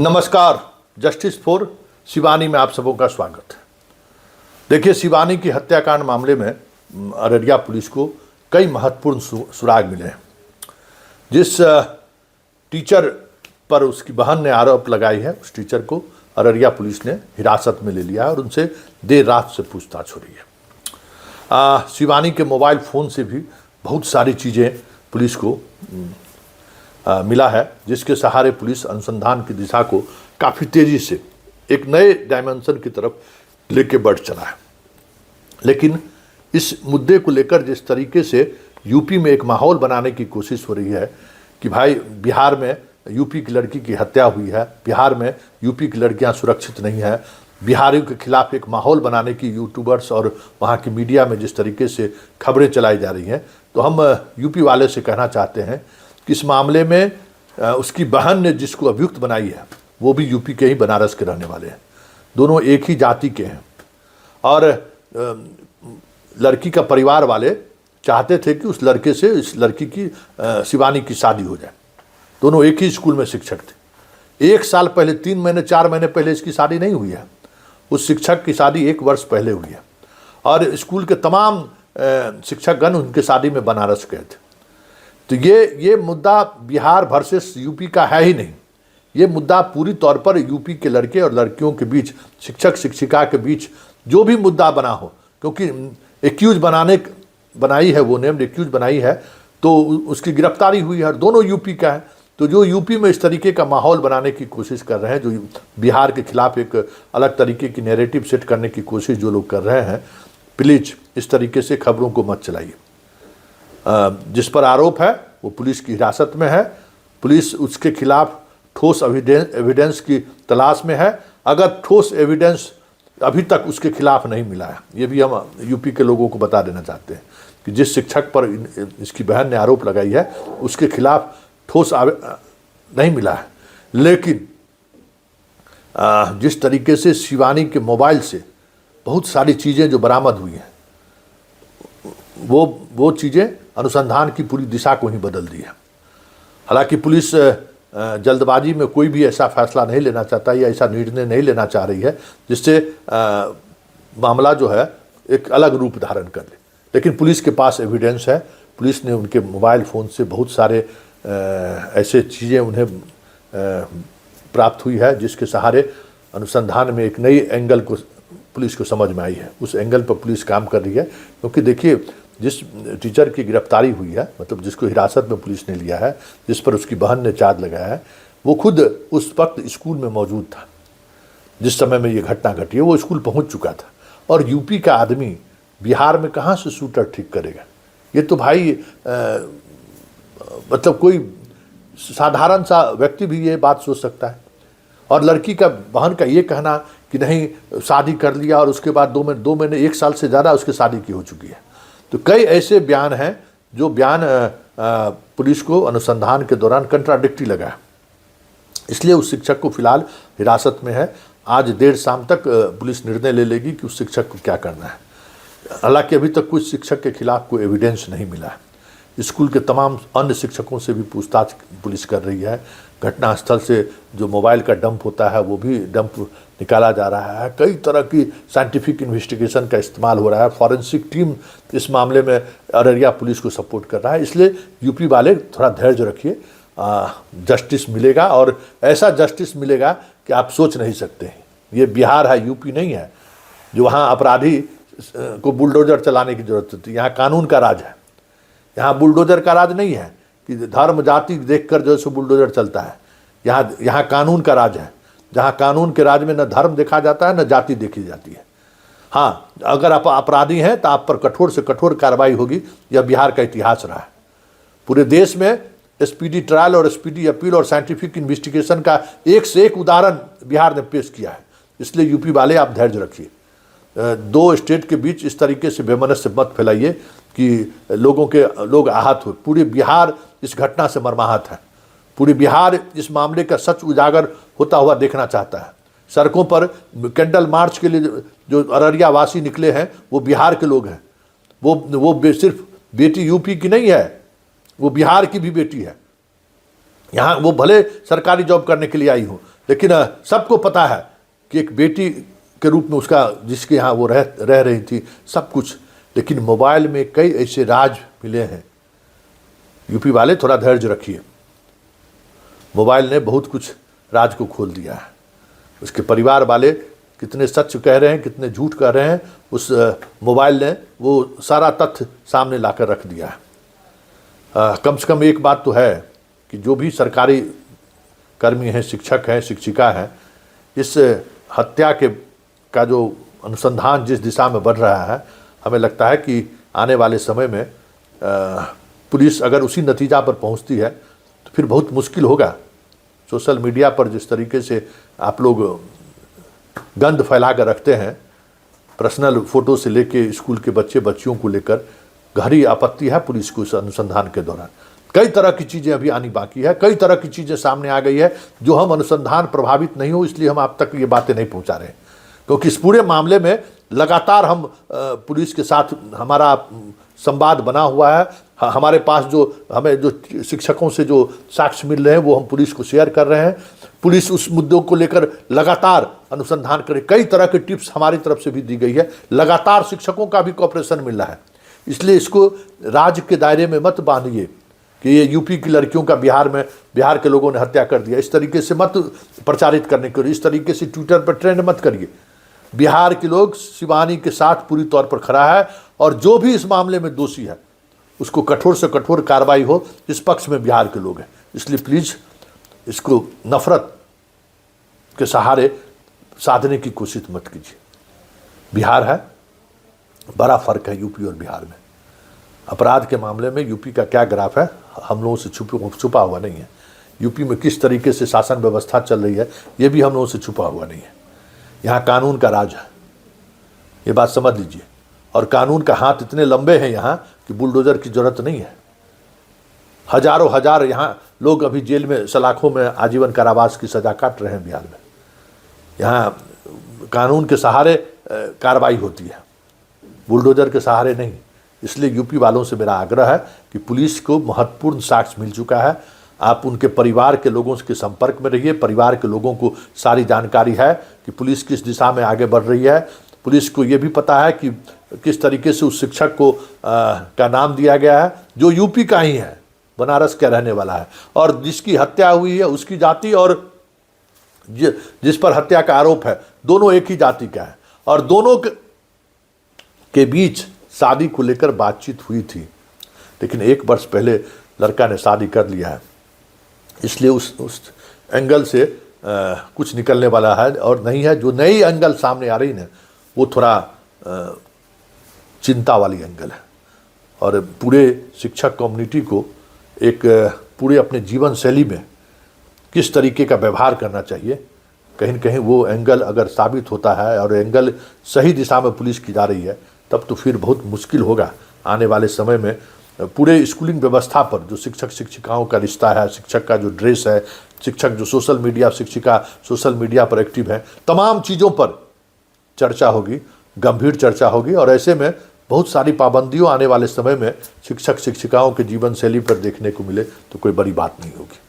नमस्कार। Justice for Shivani में आप सबों का स्वागत है। देखिए, शिवानी की हत्याकांड मामले में अररिया पुलिस को कई महत्वपूर्ण सुराग मिले हैं। जिस टीचर पर उसकी बहन ने आरोप लगाई है, उस टीचर को अररिया पुलिस ने हिरासत में ले लिया है और उनसे देर रात से पूछताछ हो रही है। शिवानी के मोबाइल फ़ोन से भी बहुत सारी चीज़ें पुलिस को मिला है, जिसके सहारे पुलिस अनुसंधान की दिशा को काफ़ी तेज़ी से एक नए डायमेंशन की तरफ लेके बढ़ चला है। लेकिन इस मुद्दे को लेकर जिस तरीके से यूपी में एक माहौल बनाने की कोशिश हो रही है कि भाई बिहार में यूपी की लड़की की हत्या हुई है, बिहार में यूपी की लड़कियां सुरक्षित नहीं है, बिहारियों के खिलाफ एक माहौल बनाने की यूट्यूबर्स और वहाँ की मीडिया में जिस तरीके से खबरें चलाई जा रही हैं, तो हम यूपी वाले से कहना चाहते हैं कि इस मामले में उसकी बहन ने जिसको अभियुक्त बनाई है वो भी यूपी के ही बनारस के रहने वाले हैं। दोनों एक ही जाति के हैं और लड़की का परिवार वाले चाहते थे कि उस लड़के से इस लड़की की शिवानी की शादी हो जाए। दोनों एक ही स्कूल में शिक्षक थे। 1 साल पहले, 3 महीने 4 महीने पहले इसकी शादी नहीं हुई है। उस शिक्षक की शादी 1 वर्ष पहले हुई है और स्कूल के तमाम शिक्षकगण उनके शादी में बनारस गए थे। तो ये मुद्दा बिहार वर्सेस यूपी का है ही नहीं। ये मुद्दा पूरी तौर पर यूपी के लड़के और लड़कियों के बीच, शिक्षक शिक्षिका के बीच जो भी मुद्दा बना हो, क्योंकि एक्यूज बनाई है, वो नेम्ड एक्यूज बनाई है, तो उसकी गिरफ्तारी हुई है और दोनों यूपी का है। तो जो यूपी में इस तरीके का माहौल बनाने की कोशिश कर रहे हैं, जो बिहार के खिलाफ एक अलग तरीके की नैरेटिव सेट करने की कोशिश जो लोग कर रहे हैं, प्लीज इस तरीके से खबरों को मत चलाइए। जिस पर आरोप है वो पुलिस की हिरासत में है। पुलिस उसके खिलाफ ठोस एविडेंस की तलाश में है। अगर ठोस एविडेंस अभी तक उसके खिलाफ नहीं मिला है, ये भी हम यूपी के लोगों को बता देना चाहते हैं कि जिस शिक्षक पर इसकी बहन ने आरोप लगाई है उसके खिलाफ ठोस नहीं मिला है। लेकिन जिस तरीके से शिवानी के मोबाइल से बहुत सारी चीज़ें जो बरामद हुई हैं, वो चीज़ें अनुसंधान की पूरी दिशा को ही बदल दी है। हालांकि पुलिस जल्दबाजी में कोई भी ऐसा फैसला नहीं लेना चाहता या ऐसा निर्णय नहीं लेना चाह रही है जिससे मामला जो है एक अलग रूप धारण कर ले। लेकिन पुलिस के पास एविडेंस है। पुलिस ने उनके मोबाइल फ़ोन से बहुत सारे ऐसे चीज़ें उन्हें प्राप्त हुई है जिसके सहारे अनुसंधान में एक नई एंगल को पुलिस को समझ में आई है। उस एंगल पर पुलिस काम कर रही है, क्योंकि देखिए, जिस टीचर की गिरफ्तारी हुई है, मतलब जिसको हिरासत में पुलिस ने लिया है, जिस पर उसकी बहन ने चार्ज लगाया है, वो खुद उस वक्त स्कूल में मौजूद था जिस समय में ये घटना घटी है। वो स्कूल पहुंच चुका था। और यूपी का आदमी बिहार में कहाँ से शूटर ठीक करेगा? ये तो भाई मतलब कोई साधारण सा व्यक्ति भी ये बात सोच सकता है। और लड़की का बहन का ये कहना कि नहीं, शादी कर लिया और उसके बाद 2 महीने 1 साल से ज़्यादा उसकी शादी की हो चुकी है। तो कई ऐसे बयान हैं जो बयान पुलिस को अनुसंधान के दौरान कंट्राडिक्टरी लगा है। इसलिए उस शिक्षक को फिलहाल हिरासत में है। आज देर शाम तक पुलिस निर्णय ले लेगी कि उस शिक्षक को क्या करना है। हालांकि अभी तक कुछ शिक्षक के खिलाफ कोई एविडेंस नहीं मिला है। स्कूल के तमाम अन्य शिक्षकों से भी पूछताछ पुलिस कर रही है। घटनास्थल से जो मोबाइल का डंप होता है वो भी डंप निकाला जा रहा है। कई तरह की साइंटिफिक इन्वेस्टिगेशन का इस्तेमाल हो रहा है। फॉरेंसिक टीम इस मामले में अररिया पुलिस को सपोर्ट कर रहा है। इसलिए यूपी वाले थोड़ा धैर्य रखिए, जस्टिस मिलेगा और ऐसा जस्टिस मिलेगा कि आप सोच नहीं सकते। ये बिहार है, यूपी नहीं है, जो वहाँ अपराधी को बुलडोजर चलाने की जरूरत होती है। यहाँ कानून का राज है। यहाँ बुलडोजर का राज नहीं है कि धर्म जाति देखकर जो है सो बुलडोजर चलता है। यहाँ कानून का राज है, जहाँ कानून के राज में न धर्म देखा जाता है न जाति देखी जाती है। हाँ, अगर आप अपराधी हैं तो आप पर कठोर से कठोर कार्रवाई होगी। यह बिहार का इतिहास रहा है। पूरे देश में स्पीडी ट्रायल और स्पीडी अपील और साइंटिफिक इन्वेस्टिगेशन का एक से एक उदाहरण बिहार ने पेश किया है। इसलिए यूपी वाले आप धैर्य रखिए। 2 स्टेट के बीच इस तरीके से बेमनस से मत फैलाइए कि लोग आहत हो। पूरे बिहार इस घटना से मर्माहत है। पूरे बिहार इस मामले का सच उजागर होता हुआ देखना चाहता है। सड़कों पर कैंडल मार्च के लिए जो अररिया वासी निकले हैं वो बिहार के लोग हैं। वो सिर्फ बेटी यूपी की नहीं है, वो बिहार की भी बेटी है। यहाँ वो भले सरकारी जॉब करने के लिए आई हो, लेकिन सबको पता है कि एक बेटी के रूप में उसका जिसके यहाँ वो रह रही थी सब कुछ। लेकिन मोबाइल में कई ऐसे राज मिले हैं। यूपी वाले थोड़ा धैर्य रखिए, मोबाइल ने बहुत कुछ राज को खोल दिया है। उसके परिवार वाले कितने सच कह रहे हैं, कितने झूठ कह रहे हैं, उस मोबाइल ने वो सारा तथ्य सामने लाकर रख दिया है। कम से कम एक बात तो है कि जो भी सरकारी कर्मी हैं, शिक्षक हैं, शिक्षिका हैं, इस हत्या का जो अनुसंधान जिस दिशा में बढ़ रहा है, हमें लगता है कि आने वाले समय में पुलिस अगर उसी नतीजा पर पहुंचती है तो फिर बहुत मुश्किल होगा। सोशल मीडिया पर जिस तरीके से आप लोग गंद फैला कर रखते हैं, पर्सनल फोटो से लेके स्कूल के बच्चे बच्चियों को लेकर, गहरी आपत्ति है पुलिस को इस अनुसंधान के दौरान। कई तरह की चीज़ें अभी आनी बाकी है, कई तरह की चीज़ें सामने आ गई है जो हम अनुसंधान प्रभावित नहीं हो इसलिए हम आप तक ये बातें नहीं पहुंचा रहे हैं। क्योंकि इस पूरे मामले में लगातार हम पुलिस के साथ हमारा संवाद बना हुआ है। हमारे पास जो हमें जो शिक्षकों से जो साक्ष्य मिल रहे हैं वो हम पुलिस को शेयर कर रहे हैं। पुलिस उस मुद्दों को लेकर लगातार अनुसंधान करे, कई तरह के टिप्स हमारी तरफ से भी दी गई है। लगातार शिक्षकों का भी कॉपरेशन मिल रहा है। इसलिए इसको राज्य के दायरे में मत बांधिए कि ये यूपी की लड़कियों का बिहार के लोगों ने हत्या कर दिया, इस तरीके से मत प्रचारित करने के लिए, इस तरीके से ट्विटर पर ट्रेंड मत करिए। बिहार के लोग शिवानी के साथ पूरी तौर पर खड़ा है और जो भी इस मामले में दोषी है उसको कठोर से कठोर कार्रवाई हो, इस पक्ष में बिहार के लोग हैं। इसलिए प्लीज़ इसको नफरत के सहारे साधने की कोशिश मत कीजिए। बिहार है, बड़ा फर्क है यूपी और बिहार में। अपराध के मामले में यूपी का क्या ग्राफ है हम लोगों से छुपा हुआ नहीं है। यूपी में किस तरीके से शासन व्यवस्था चल रही है ये भी हम लोगों से छुपा हुआ नहीं है। यहाँ कानून का राज है, ये बात समझ लीजिए। और कानून का हाथ इतने लंबे हैं यहाँ कि बुलडोजर की जरूरत नहीं है। हजारों हजार यहाँ लोग अभी जेल में सलाखों में आजीवन कारावास की सजा काट रहे हैं बिहार में। यहाँ कानून के सहारे कार्रवाई होती है, बुलडोजर के सहारे नहीं। इसलिए यूपी वालों से मेरा आग्रह है कि पुलिस को महत्वपूर्ण साक्ष्य मिल चुका है, आप उनके परिवार के लोगों के संपर्क में रहिए। परिवार के लोगों को सारी जानकारी है कि पुलिस किस दिशा में आगे बढ़ रही है। पुलिस को ये भी पता है कि किस तरीके से उस शिक्षक को का नाम दिया गया है जो यूपी का ही है, बनारस का रहने वाला है, और जिसकी हत्या हुई है उसकी जाति और जिस पर हत्या का आरोप है दोनों एक ही जाति का है। और दोनों के बीच शादी को लेकर बातचीत हुई थी, लेकिन 1 वर्ष पहले लड़का ने शादी कर लिया है। इसलिए उस एंगल से कुछ निकलने वाला है और नहीं है। जो नई एंगल सामने आ रही है वो थोड़ा चिंता वाली एंगल है। और पूरे शिक्षक कम्युनिटी को एक पूरे अपने जीवन शैली में किस तरीके का व्यवहार करना चाहिए, कहीं न कहीं वो एंगल अगर साबित होता है और एंगल सही दिशा में पुलिस की जा रही है तब तो फिर बहुत मुश्किल होगा आने वाले समय में पूरे स्कूलिंग व्यवस्था पर। जो शिक्षक शिक्षिकाओं का रिश्ता है, शिक्षक का जो ड्रेस है, शिक्षक जो सोशल मीडिया, शिक्षिका सोशल मीडिया पर एक्टिव है, तमाम चीज़ों पर चर्चा होगी, गंभीर चर्चा होगी। और ऐसे में बहुत सारी पाबंदियों आने वाले समय में शिक्षक शिक्षिकाओं के जीवन शैली पर देखने को मिले तो कोई बड़ी बात नहीं होगी।